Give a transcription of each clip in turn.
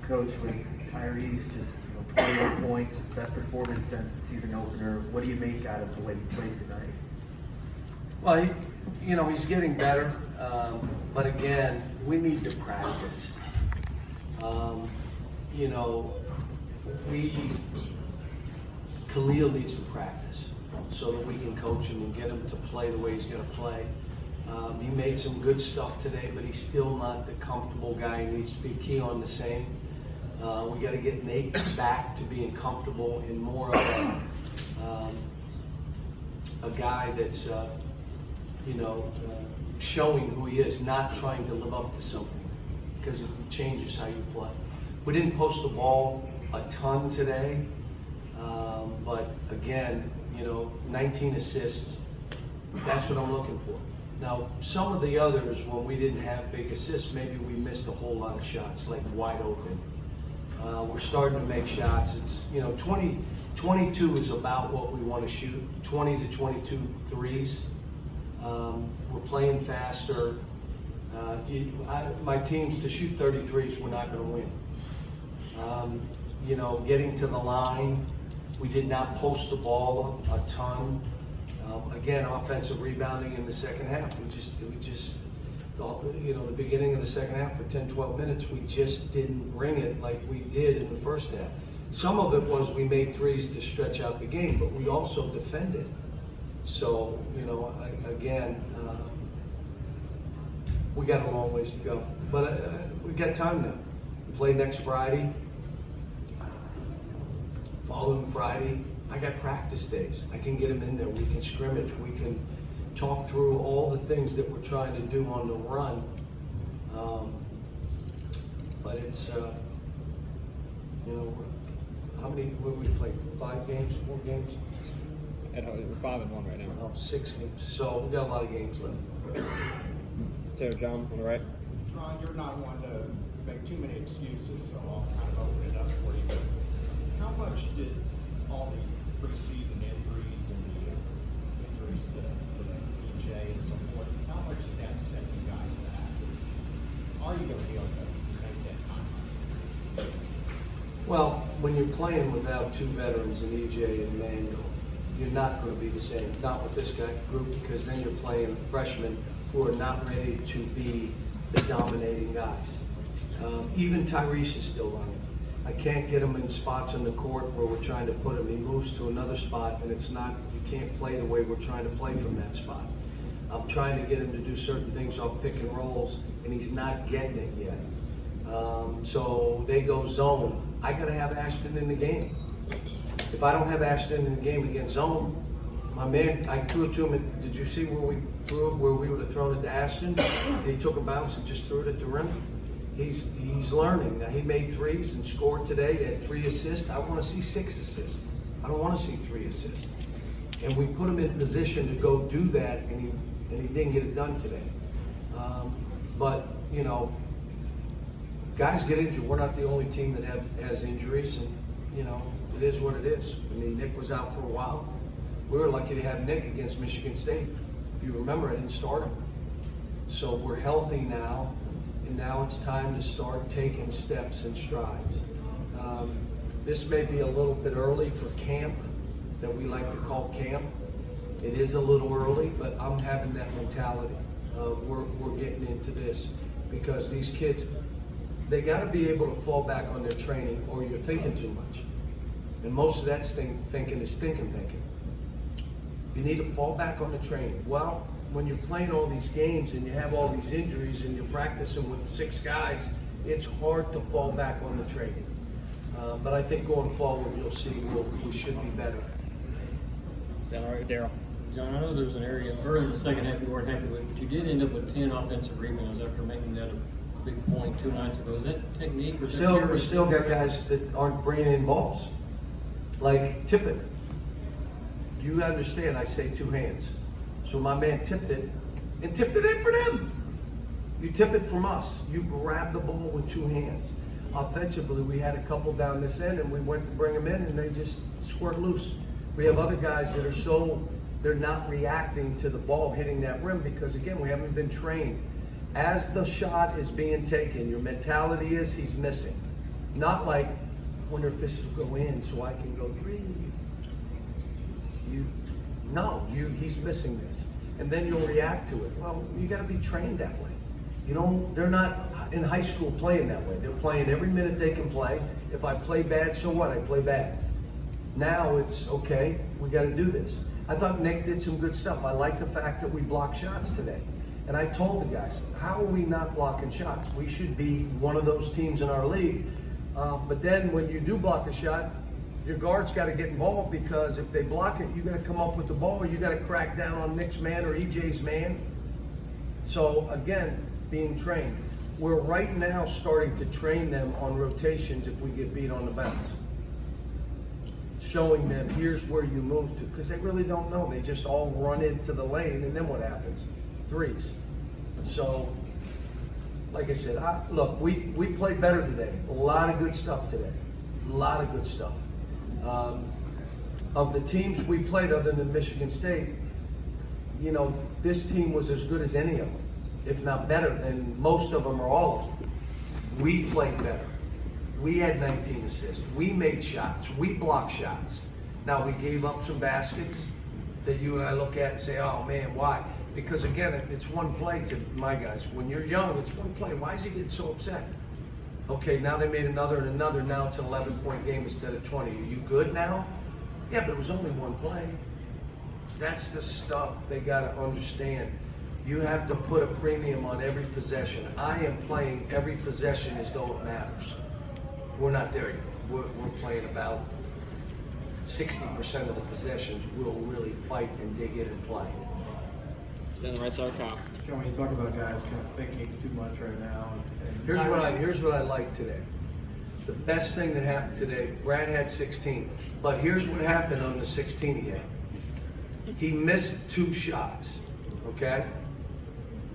Coach, with Tyrese just 28 points, his best performance since the season opener, what do you make out of the way he played tonight? Well, he's getting better, but again, we need to practice. Khalil needs to practice so that we can coach him and get him to play the way he's going to play. He made some good stuff today, but he's still not the comfortable guy. He needs to be key on the same. We got to get Nate back to being comfortable and more of a guy that's, showing who he is, not trying to live up to something, because it changes how you play. We didn't post the ball a ton today, but again, 19 assists, that's what I'm looking for. Now, some of the others, when we didn't have big assists, maybe we missed a whole lot of shots, like wide open. We're starting to make shots. It's, 22 is about what we want to shoot, 20 to 22 threes. We're playing faster. My teams, to shoot 33s, we're not going to win. Getting to the line, we did not post the ball a ton. Again, offensive rebounding in the second half. The beginning of the second half for 10, 12 minutes, we just didn't bring it like we did in the first half. Some of it was we made threes to stretch out the game, but we also defended. So, we got a long ways to go. But we got time now. We play next Friday. Following Friday, I got practice days. I can get him in there. We can scrimmage. We can talk through all the things that we're trying to do on the run. But it's, how many, what we play? 5 games, 4 games? We're 5-1 right now. Oh, 6 games. So we got a lot of games left. So John on the right. You're not one to make too many excuses, so I'll kind of open it up for you. But how much did all the preseason injuries and the injuries to EJ and so forth, how much did that set you guys back? Are you going to be able to make that time? Well, when you're playing without 2 veterans in EJ and Manuel, you're not going to be the same. Not with this guy group, because then you're playing freshmen who are not ready to be the dominating guys. Even Tyrese is still running. I can't get him in spots on the court where we're trying to put him. He moves to another spot, and it's not, you can't play the way we're trying to play from that spot. I'm trying to get him to do certain things off pick and rolls, and he's not getting it yet. So they go zone. I got to have Ashton in the game. If I don't have Ashton in the game against zone, my man, I threw it to him. Did you see where we threw it, where we would have thrown it to Ashton? He took a bounce and just threw it at the rim. He's learning. Now, he made threes and scored today. He had 3 assists. I want to see 6 assists. I don't want to see 3 assists. And we put him in position to go do that, and he didn't get it done today. But guys get injured. We're not the only team that has injuries, and it is what it is. I mean, Nick was out for a while. We were lucky to have Nick against Michigan State. If you remember, I didn't start him. So we're healthy now, and now it's time to start taking steps and strides. This may be a little bit early for camp, that we like to call camp. It is a little early, but I'm having that mentality. We're getting into this because these kids, they got to be able to fall back on their training, or you're thinking too much. And most of that thinking is stinking thinking. You need to fall back on the training. Well, when you're playing all these games and you have all these injuries and you're practicing with 6 guys, it's hard to fall back on the training. But I think going forward, you'll see we should be better. Sound all right, Daryl? John, I know there was an area early in the second half you weren't happy with, but you did end up with 10 offensive rebounds after making that a big point 2 nights ago. Is that technique? We still got guys that aren't bringing in balls, like Tippett. You understand? I say 2 hands. So my man tipped it, and tipped it in for them. You tip it from us. You grab the ball with 2 hands. Offensively, we had a couple down this end, and we went to bring them in, and they just squirt loose. We have other guys that are they're not reacting to the ball hitting that rim because, again, we haven't been trained. As the shot is being taken, your mentality is he's missing. Not like when their fists will go in so I can go 3. He's missing this. And then you'll react to it. Well, you gotta be trained that way. You know, they're not in high school playing that way. They're playing every minute they can play. If I play bad, so what? I play bad. Now it's, okay, we gotta do this. I thought Nick did some good stuff. I like the fact that we blocked shots today. And I told the guys, how are we not blocking shots? We should be one of those teams in our league. But then when you do block a shot, your guards got to get involved, because if they block it, you got to come up with the ball, or you got to crack down on Nick's man or EJ's man. So again, being trained. We're right now starting to train them on rotations if we get beat on the bounce. Showing them, here's where you move to, because they really don't know. They just all run into the lane, and then what happens? 3s. So, like I said, look, we played better today. A lot of good stuff today. A lot of good stuff. Of the teams we played, other than Michigan State, you know, this team was as good as any of them, if not better than most of them or all of them. We played better. We had 19 assists. We made shots. We blocked shots. Now, we gave up some baskets that you and I look at and say, oh man, why? Because again, it's one play to my guys. When you're young, it's one play. Why is he getting so upset? Okay, now they made another and another. Now it's an 11-point game instead of 20. Are you good now? Yeah, but it was only one play. That's the stuff they got to understand. You have to put a premium on every possession. I am playing every possession as though it matters. We're not there yet. We're playing about 60% of the possessions. We'll really fight and dig in and play. Stay on the right side, Kyle. John, when you talk about guys kind of thinking too much right now, and Here's what I like today. The best thing that happened today, Brad had 16, but here's what happened on the 16 he had. He missed 2 shots, okay?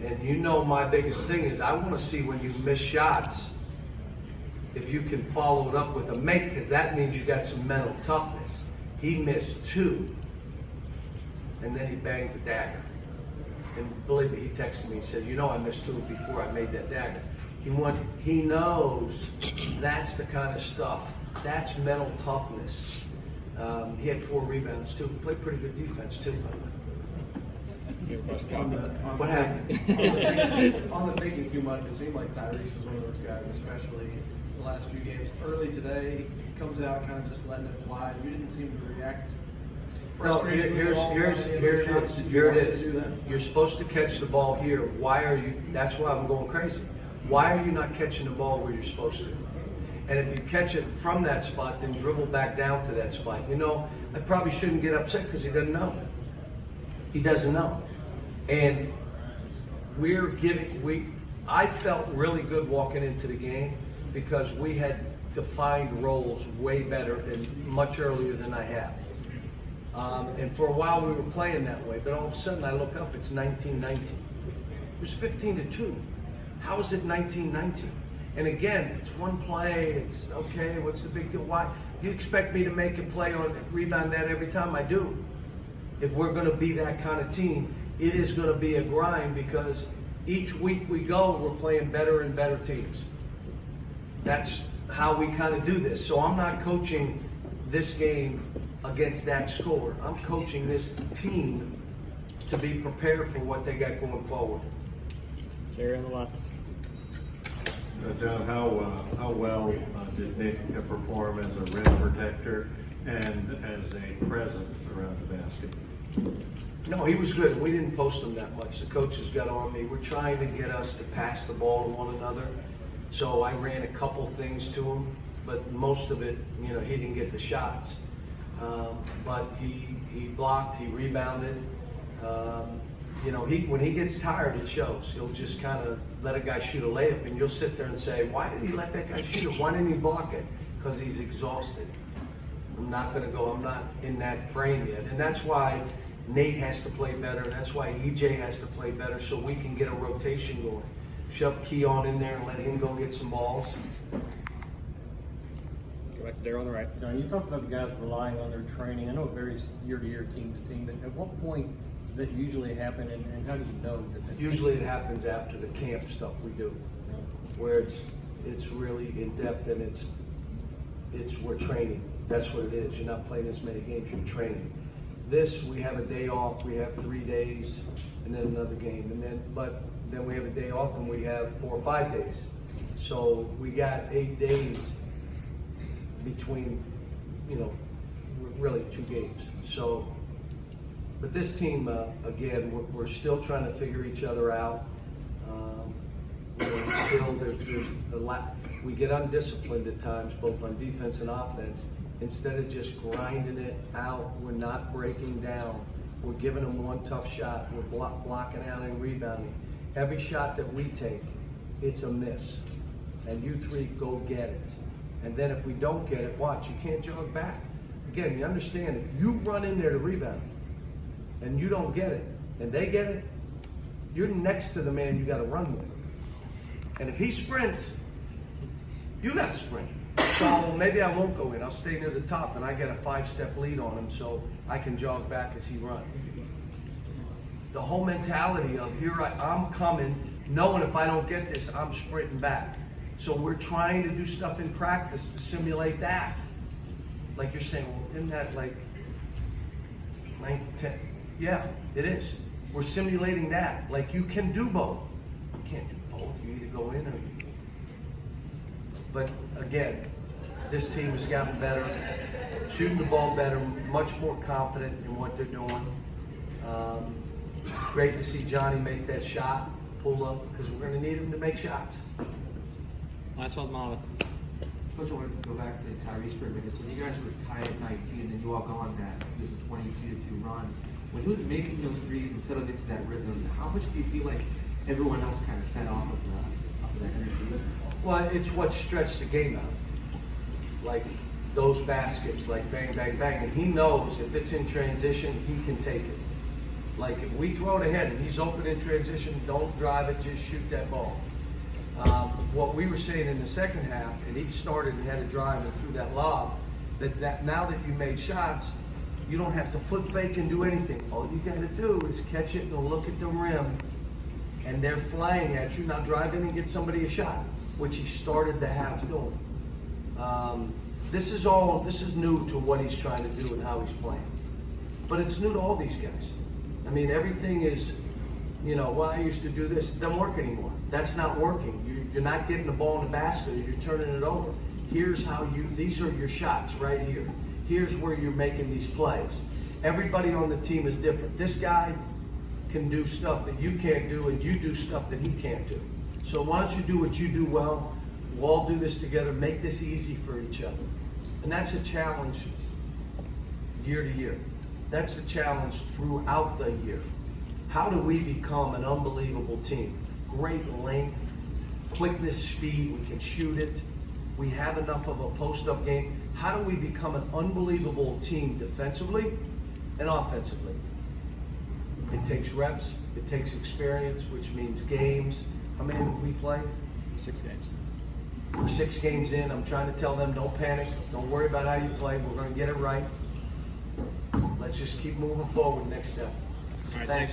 And you know my biggest thing is I want to see when you miss shots, if you can follow it up with a make, because that means you got some mental toughness. He missed 2, and then he banged the dagger. And believe me, he texted me and said, you know, I missed 2 before I made that dagger. He knows that's the kind of stuff. That's mental toughness. He had 4 rebounds too. He played pretty good defense too, by the way. What happened? On the thinking too much, it seemed like Tyrese was one of those guys, especially the last few games. Early today, he comes out kind of just letting it fly. You didn't seem to react. No, here it is. You're supposed to catch the ball here. Why are you? That's why I'm going crazy. Why are you not catching the ball where you're supposed to? And if you catch it from that spot, then dribble back down to that spot. You know, I probably shouldn't get upset because he doesn't know. He doesn't know. And I felt really good walking into the game because we had defined roles way better and much earlier than I have. And for a while we were playing that way, but all of a sudden I look up, it's 19-19. It was 15-2. How is it 19-19? And again, it's one play, it's okay, what's the big deal? Why? You expect me to make a play on rebound that every time? I do. If we're gonna be that kind of team, it is gonna be a grind because each week we go, we're playing better and better teams. That's how we kind of do this. So I'm not coaching this game against that score. I'm coaching this team to be prepared for what they got going forward. Jerry on the left. John, how well did Nick perform as a rim protector and as a presence around the basket? No, he was good. We didn't post him that much. The coaches got on me. We're trying to get us to pass the ball to one another. So I ran a couple things to him, but most of it, you know, he didn't get the shots. But he blocked, he rebounded. You know, when he gets tired, it shows. He'll just kind of let a guy shoot a layup, and you'll sit there and say, why did he let that guy shoot it? Why didn't he block it? Because he's exhausted. I'm not in that frame yet. And that's why Nate has to play better. That's why EJ has to play better so we can get a rotation going. Shove Keon in there and let him go get some balls. Go back there on the right. John, you talked about the guys relying on their training. I know it varies year to year, team to team, but at what point does that usually happen, and how do you know that? Usually it happens after the camp stuff we do, where it's it's really in depth, and we're training. That's what it is. You're not playing as many games, you're training. This, we have a day off, we have 3 days, and then another game, but then we have a day off, and we have 4 or 5 days. So we got 8 days between, really 2 games. So, but this team, again, we're still trying to figure each other out. There's a lot. We get undisciplined at times, both on defense and offense. Instead of just grinding it out, we're not breaking down. We're giving them one tough shot. We're blocking out and rebounding. Every shot that we take, it's a miss. And you 3 go get it. And then if we don't get it, watch, you can't jog back. Again, you understand, if you run in there to rebound and you don't get it, and they get it, you're next to the man you got to run with. And if he sprints, you got to sprint. So maybe I won't go in. I'll stay near the top, and I get a 5-step lead on him, so I can jog back as he runs. The whole mentality of I'm coming, knowing if I don't get this, I'm sprinting back. So we're trying to do stuff in practice to simulate that. Like you're saying, well, isn't that like 9 to 10? Yeah, it is. We're simulating that. Like you can do both. You can't do both. You either go in or you. But again, this team has gotten better, shooting the ball better, much more confident in what they're doing. Great to see Johnny make that shot, pull up, because we're going to need him to make shots. Last one, Marvin. Coach, I wanted to go back to Tyrese for a minute. So when you guys were tied at 19 and then you all go on that, it was a 22-2 run. When he was making those threes and settling into that rhythm, how much do you feel like everyone else kind of fed off of that energy? Well, it's what stretched the game out. Like those baskets, like bang, bang, bang. And he knows if it's in transition, he can take it. Like if we throw it ahead and he's open in transition, don't drive it, just shoot that ball. What we were saying in the second half, and he started and had a drive and threw that lob, that now that you made shots, you don't have to foot fake and do anything. All you got to do is catch it and look at the rim, and they're flying at you. Now drive in and get somebody a shot, which he started the half doing. This is new to what he's trying to do and how he's playing. But it's new to all these guys. I mean, everything is, well, I used to do this. It doesn't work anymore. That's not working. You're not getting the ball in the basket. You're turning it over. Here's how these are your shots right here. Here's where you're making these plays. Everybody on the team is different. This guy can do stuff that you can't do, and you do stuff that he can't do. So why don't you do what you do well? We'll all do this together. Make this easy for each other. And that's a challenge year to year. That's the challenge throughout the year. How do we become an unbelievable team? Great length, quickness, speed, we can shoot it. We have enough of a post-up game. How do we become an unbelievable team defensively and offensively? It takes reps, it takes experience, which means games. How many have we played? 6 games. We're 6 games in. I'm trying to tell them, don't panic. Don't worry about how you play. We're going to get it right. Let's just keep moving forward. Next step. All right, Thanks.